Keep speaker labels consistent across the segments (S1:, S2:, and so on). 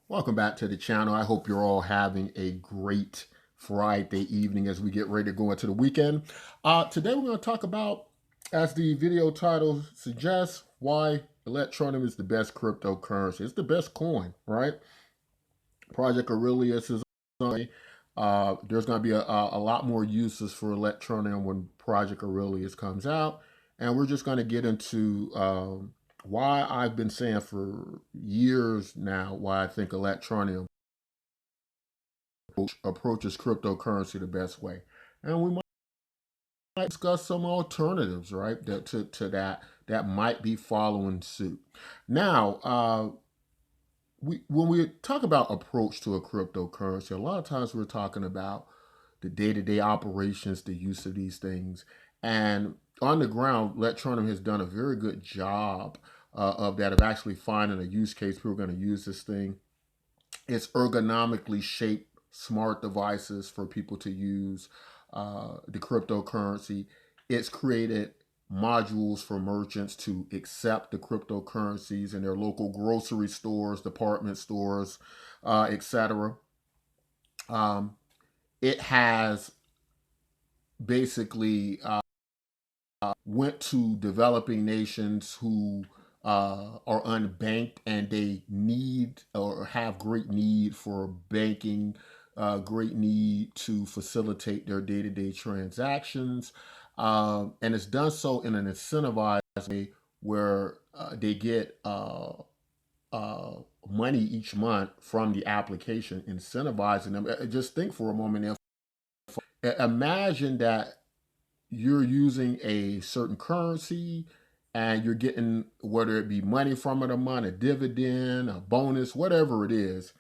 S1: Welcome back to the channel. I hope you're all having a great Friday evening as we get ready to go into the weekend. Today we're going to talk about, as the video title suggests, why Electroneum is the best cryptocurrency. It's the best coin, right? Project Aurelius is on. There's going to be a lot more uses for Electroneum when Project Aurelius comes out. And we're just going to get into why I've been saying for years now why I think Electroneum approaches cryptocurrency the best way. And we might discuss some alternatives, right, to that might be following suit. Now, when we talk about approach to a cryptocurrency, a lot of times we're talking about the day-to-day operations, the use of these things. And on the ground, Electroneum has done a very good job of that, of actually finding a use case. People are going to use this thing. It's ergonomically shaped smart devices for people to use the cryptocurrency. It's created modules for merchants to accept the cryptocurrencies in their local grocery stores, department stores, etc. Um, it has basically went to developing nations who are unbanked and they need or have great need for banking, great need to facilitate their day-to-day transactions. And it's done so in an incentivized way where they get uh, money each month from the application, incentivizing them. Just think for a moment, imagine that you're using a certain currency and you're getting, whether it be money from it a month, a dividend, a bonus, whatever it is,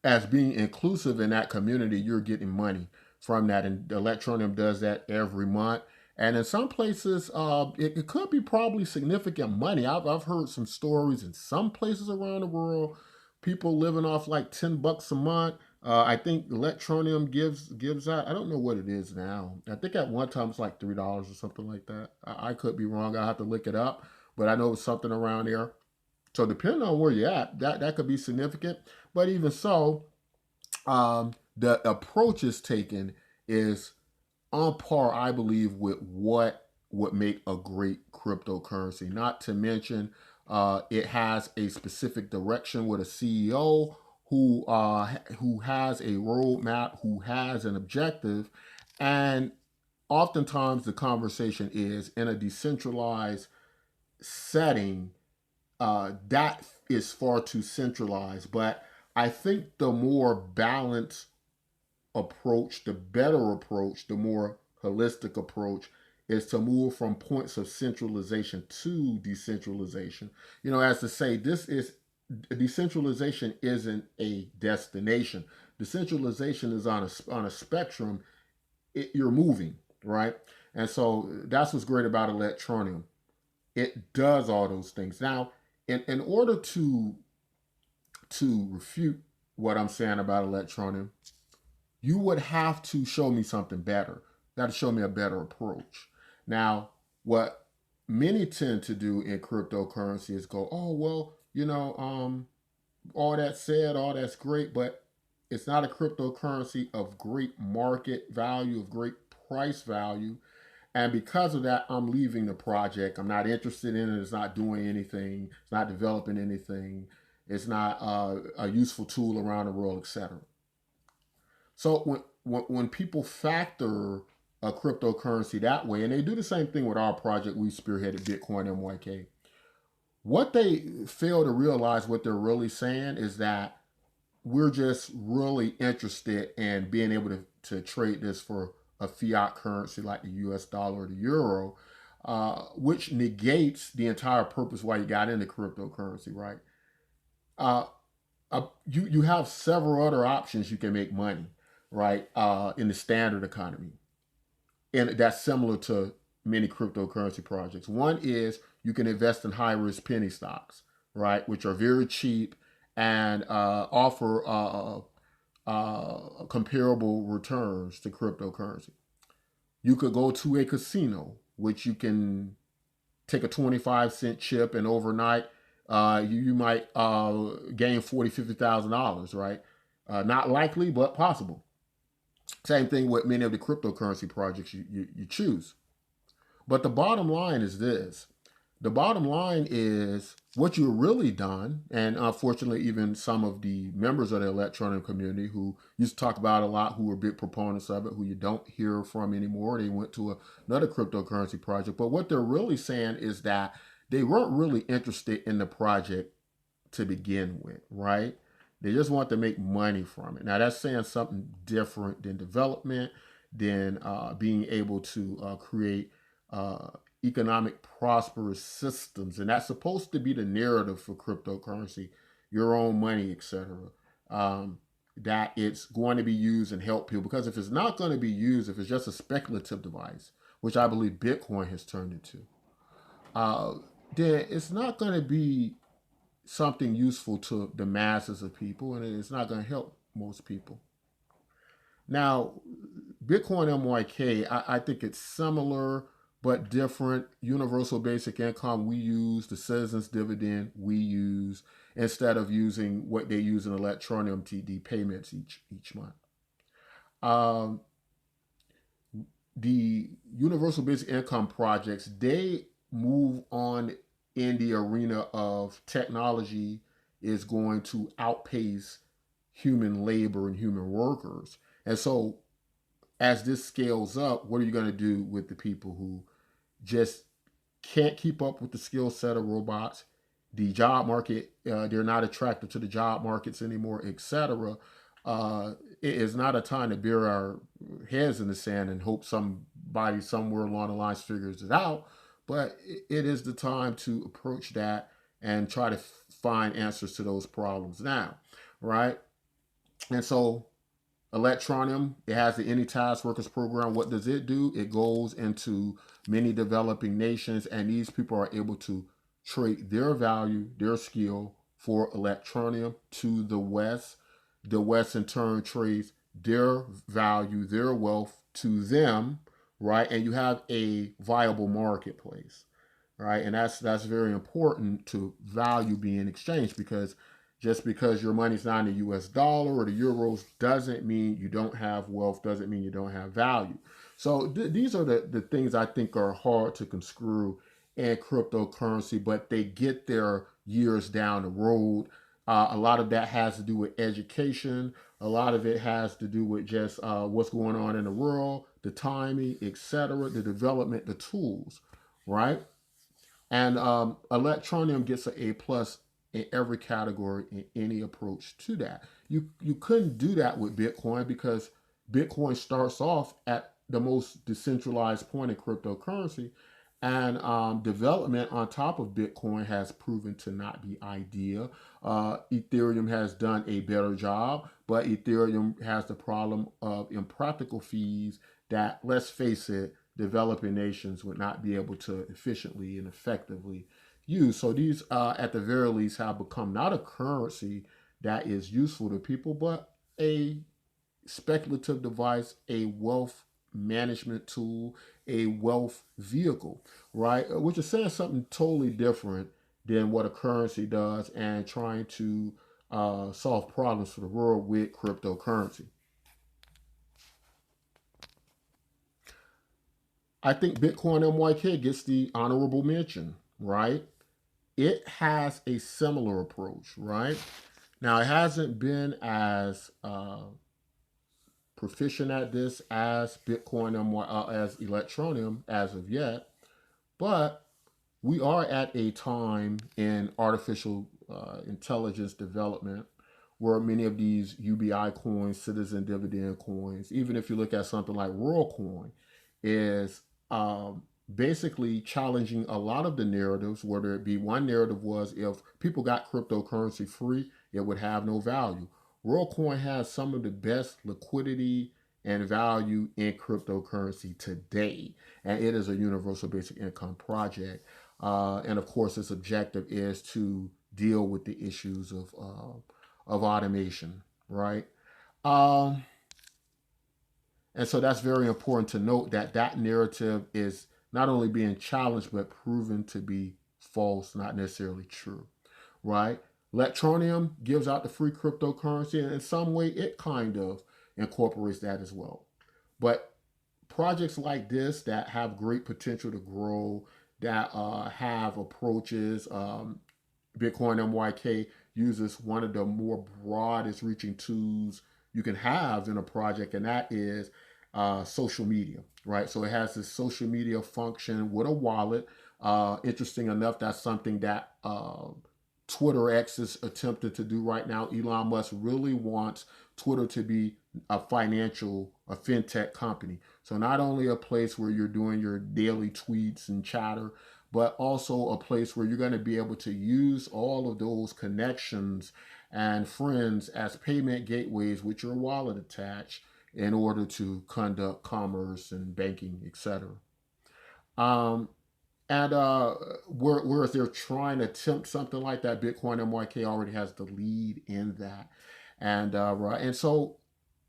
S1: as being inclusive in that community, you're getting money from that. And Electroneum does that every month. And in some places, it could be probably significant money. I've heard some stories in some places around the world, people living off like $10 a month. I think Electroneum gives out. I don't know what it is now. I think at one time it's like $3 or something like that. I could be wrong. I have to look it up, but I know it's something around there. So depending on where you're at, that could be significant. But even so, the approach is taken is on par, I believe, with what would make a great cryptocurrency. Not to mention, it has a specific direction with a CEO who has a roadmap, who has an objective, and oftentimes the conversation is in a decentralized setting. That is far too centralized, but I think the more balanced approach, the better approach, the more holistic approach is to move from points of centralization to decentralization. You know, as to say, this is decentralization isn't a destination. Decentralization is on a spectrum. You're moving, right? And so that's what's great about Electroneum. It does all those things. Now, in order to refute what I'm saying about Electroneum, you would have to show me something better. You got to show me a better approach. Now, what many tend to do in cryptocurrency is go, oh well, all that said, all that's great, but it's not a cryptocurrency of great market value, of great price value. And because of that, I'm leaving the project. I'm not interested in it. It's not doing anything. It's not developing anything. It's not a useful tool around the world, etc. So when people factor a cryptocurrency that way, and they do the same thing with our project, we spearheaded Btcmyk. What they fail to realize, what they're really saying is that we're just really interested in being able to trade this for a fiat currency like the US dollar or the euro, which negates the entire purpose why you got into cryptocurrency, right? Uh, you have several other options you can make money, right? In the standard economy, and that's similar to many cryptocurrency projects. One is you can invest in high risk penny stocks, right, which are very cheap and offer comparable returns to cryptocurrency. You could go to a casino, which you can take a 25-cent chip and overnight You might gain $40,000, $50,000, right? Not likely, but possible. Same thing with many of the cryptocurrency projects you choose. But the bottom line is this. The bottom line is what you've really done, and unfortunately, even some of the members of the Electroneum community who used to talk about it a lot, who were big proponents of it, who you don't hear from anymore, they went to another cryptocurrency project. But what they're really saying is that they weren't really interested in the project to begin with, right? They just want to make money from it. Now, that's saying something different than development, than being able to create uh, economic prosperous systems. And that's supposed to be the narrative for cryptocurrency, your own money, etc. Um, that it's going to be used and help people. Because if it's not going to be used, if it's just a speculative device, which I believe Bitcoin has turned into, uh, then it's not going to be something useful to the masses of people, and it's not going to help most people. Now, Bitcoin MYK, I think it's similar but different. Universal basic income we use, the citizens dividend we use, instead of using what they use in Electroneum TD payments each month. Um, the universal basic income projects, they move on in the arena of technology is going to outpace human labor and human workers. And so as this scales up, what are you going to do with the people who just can't keep up with the skill set of robots? The job market, they're not attracted to the job markets anymore, etc. It is not a time to bury our heads in the sand and hope somebody somewhere along the lines figures it out, but it is the time to approach that and try to find answers to those problems now, right? And so Electroneum, it has the Any Task Workers program. What does it do? It goes into many developing nations, and these people are able to trade their value, their skill for Electroneum to the West. The West, in turn, trades their value, their wealth to them, right? And you have a viable marketplace, right? And that's very important to value being exchanged, because just because your money's not in the US dollar or the euros doesn't mean you don't have wealth, doesn't mean you don't have value. So these are the things I think are hard to conscrew in cryptocurrency, but they get there years down the road. A lot of that has to do with education. A lot of it has to do with just what's going on in the world, the timing, etc., the development, the tools, right? And Electroneum gets an A+ in every category in any approach to that. You couldn't do that with Bitcoin, because Bitcoin starts off at the most decentralized point in cryptocurrency, and development on top of Bitcoin has proven to not be ideal. Ethereum has done a better job, but Ethereum has the problem of impractical fees that, let's face it, developing nations would not be able to efficiently and effectively use. So these, at the very least, have become not a currency that is useful to people, but a speculative device, a wealth management tool, a wealth vehicle, right? Which is saying something totally different than what a currency does, and trying to solve problems for the world with cryptocurrency. I think Bitcoin MYK gets the honorable mention, right? It has a similar approach, right? Now, it hasn't been as proficient at this as as Electroneum as of yet, but we are at a time in artificial intelligence development where many of these UBI coins, citizen dividend coins, even if you look at something like WorldCoin, is basically challenging a lot of the narratives. Whether it be, one narrative was, if people got cryptocurrency free, it would have no value. WorldCoin has some of the best liquidity and value in cryptocurrency today, and it is a universal basic income project. And of course, its objective is to deal with the issues of automation, right? Um, and so that's very important to note, that that narrative is not only being challenged, but proven to be false, not necessarily true. right? Electroneum gives out the free cryptocurrency, and in some way, it kind of incorporates that as well. But projects like this that have great potential to grow, that have approaches, Bitcoin MYK uses one of the more broadest reaching tools you can have in a project, and that is social media, right? So it has this social media function with a wallet. Interesting enough, that's something that Twitter X is attempting to do right now. Elon Musk really wants Twitter to be a fintech company. So not only a place where you're doing your daily tweets and chatter, but also a place where you're going to be able to use all of those connections and friends as payment gateways with your wallet attached in order to conduct commerce and banking, etc. Um, and whereas they're trying to attempt something like that, Bitcoin MYK already has the lead in that, and so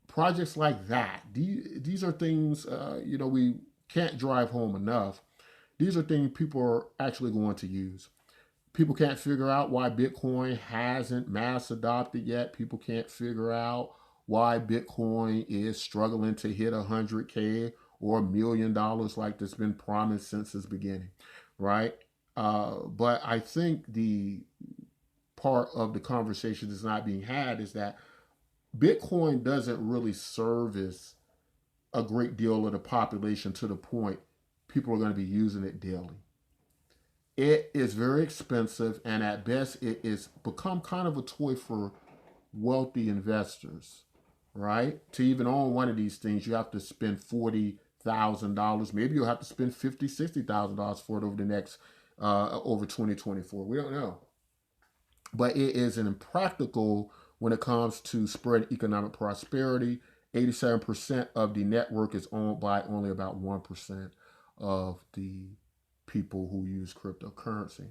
S1: projects like that, these are things we can't drive home enough. These are things people are actually going to use. People can't figure out why Bitcoin hasn't mass adopted yet. People can't figure out why Bitcoin is struggling to hit 100K or $1 million like that's been promised since its beginning, right? But I think the part of the conversation that's not being had is that Bitcoin doesn't really service a great deal of the population to the point people are going to be using it daily. It is very expensive, and at best, it is become kind of a toy for wealthy investors, right? To even own one of these things, you have to spend $40,000. Maybe you'll have to spend $50,000, $60,000 for it over the next over 2024. We don't know, but it is impractical when it comes to spread economic prosperity. 87% of the network is owned by only about 1% of the people who use cryptocurrency.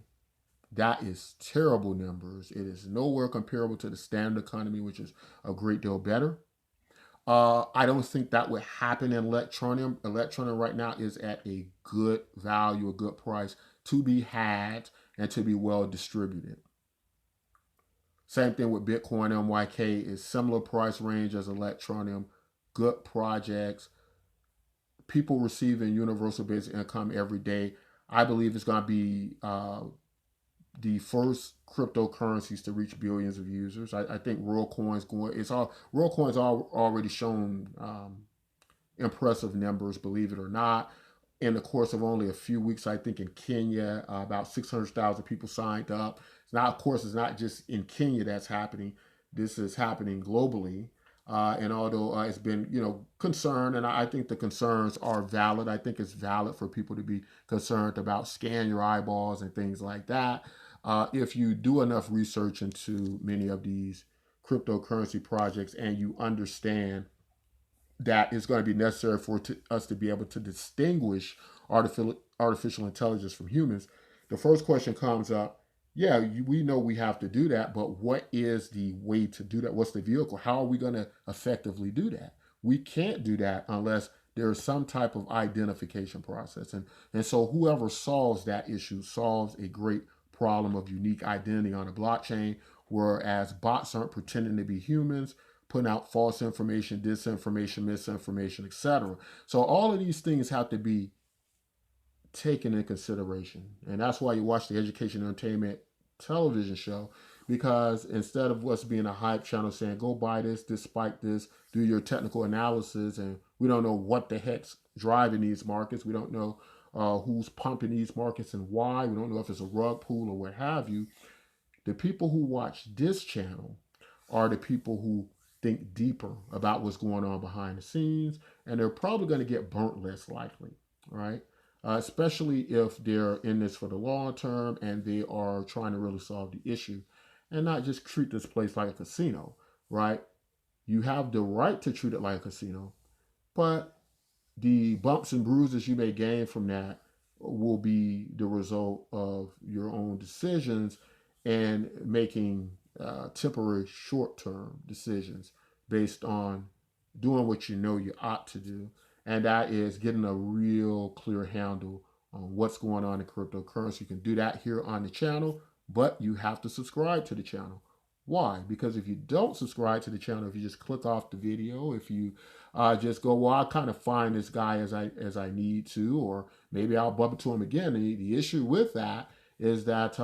S1: That is terrible numbers. It is nowhere comparable to the standard economy, which is a great deal better. I don't think that would happen in Electroneum. Electroneum right now is at a good value, a good price to be had and to be well distributed. Same thing with Bitcoin MYK is similar price range as Electroneum. Good projects, people receiving universal basic income every day. I believe it's going to be the first cryptocurrencies to reach billions of users. I think Real Coins all already shown impressive numbers, believe it or not. In the course of only a few weeks, I think in Kenya, about 600,000 people signed up. Now, of course, it's not just in Kenya that's happening. This is happening globally. And although it's been, concerned, and I think the concerns are valid. I think it's valid for people to be concerned about scan your eyeballs and things like that. If you do enough research into many of these cryptocurrency projects and you understand that it's going to be necessary for us to be able to distinguish artificial intelligence from humans, the first question comes up. Yeah, we know we have to do that, but what is the way to do that? What's the vehicle? How are we going to effectively do that? We can't do that unless there is some type of identification process. And so whoever solves that issue solves a great problem of unique identity on a blockchain, whereas bots aren't pretending to be humans, putting out false information, disinformation, misinformation, etc. So all of these things have to be taken in consideration. And that's why you watch the education and entertainment television show, because instead of what's being a hype channel saying, go buy this, despite this, do your technical analysis, and we don't know what the heck's driving these markets. We don't know who's pumping these markets and why. We don't know if it's a rug pull or what have you. The people who watch this channel are the people who think deeper about what's going on behind the scenes, and they're probably going to get burnt less likely, right? Especially if they're in this for the long term and they are trying to really solve the issue and not just treat this place like a casino, right? You have the right to treat it like a casino, but the bumps and bruises you may gain from that will be the result of your own decisions and making temporary short-term decisions based on doing what you know you ought to do, and that is getting a real clear handle on what's going on in cryptocurrency. You can do that here on the channel. but you have to subscribe to the channel. Why? Because if you don't subscribe to the channel, if you just click off the video, if you just go, well, I'll kind of find this guy as I need to, or maybe I'll bump into him again. The issue with that is that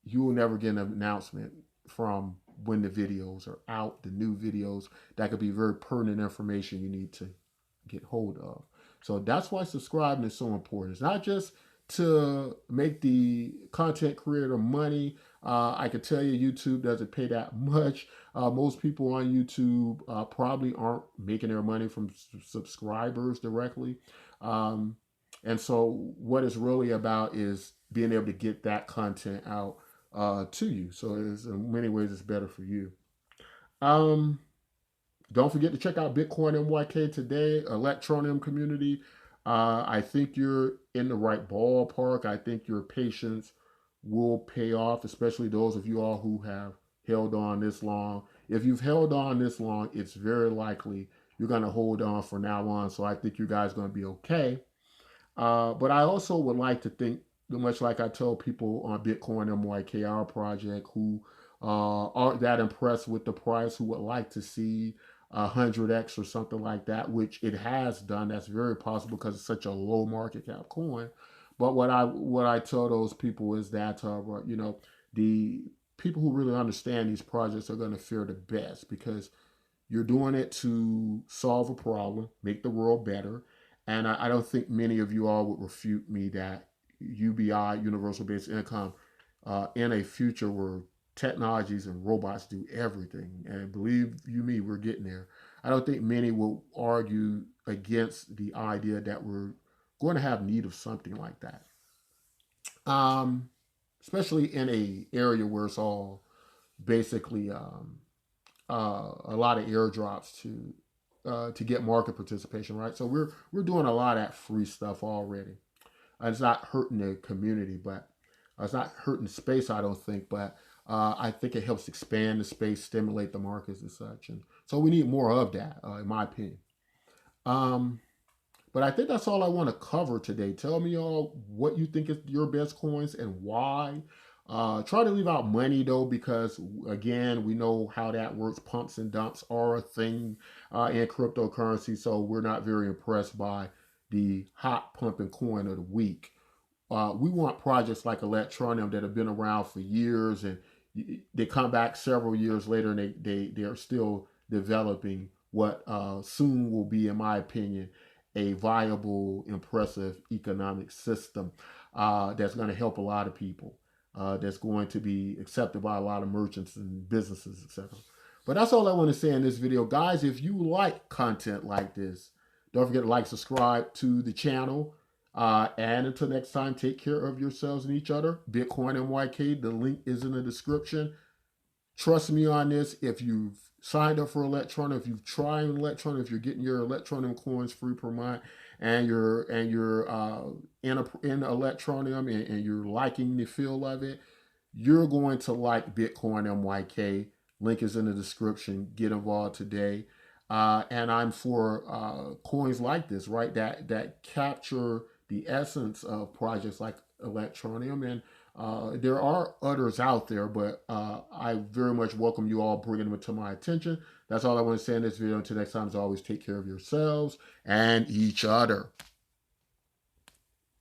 S1: you will never get an announcement from when the videos are out, the new videos. That could be very pertinent information you need to get hold of. So that's why subscribing is so important. It's not just to make the content creator money. I can tell you YouTube doesn't pay that much. Most people on YouTube probably aren't making their money from subscribers directly. Um, and so what it's really about is being able to get that content out to you. So in many ways, it's better for you. Um, don't forget to check out Bitcoin today, Electroneum community. I think you're in the right ballpark. I think your patience will pay off, especially those of you all who have held on this long. If you've held on this long, it's very likely you're going to hold on from now on. So I think you guys are going to be okay. But I also would like to think, much like I tell people on Bitcoin our project, who aren't that impressed with the price, who would like to see 100x or something like that, which it has done. That's very possible because it's such a low market cap coin. But what I tell those people is that the people who really understand these projects are going to fear the best, because you're doing it to solve a problem, make the world better. And I don't think many of you all would refute me that UBI, Universal Basic Income, in a future where technologies and robots do everything, and believe you me, we're getting there. I don't think many will argue against the idea that we're going to have need of something like that. Um, Especially in a area where it's all basically a lot of airdrops to get market participation, right? So we're doing a lot of that free stuff already. It's not hurting the community, but it's not hurting space, I don't think. But I think it helps expand the space, stimulate the markets and such. And so we need more of that, in my opinion. Um, but I think that's all I want to cover today. Tell me all what you think is your best coins and why. Try to leave out money though, because again, we know how that works. Pumps and dumps are a thing in cryptocurrency, so we're not very impressed by the hot pumping coin of the week. We want projects like Electroneum that have been around for years, and they come back several years later, and they're still developing what soon will be, in my opinion, a viable, impressive economic system that's going to help a lot of people. That's going to be accepted by a lot of merchants and businesses, etc. But that's all I want to say in this video. Guys, if you like content like this, don't forget to like, subscribe to the channel. And until next time, take care of yourselves and each other. Btcmyk, the link is in the description. Trust me on this. If you've signed up for Electroneum, if you've tried Electroneum, if you're getting your Electroneum coins free per month, and you're in Electroneum, and you're liking the feel of it, you're going to like Btcmyk. Link is in the description. Get involved today. And I'm for coins like this, right? That capture the essence of projects like Electroneum. And there are others out there, but I very much welcome you all bringing them to my attention. That's all I want to say in this video. Until next time, as always, take care of yourselves and each other.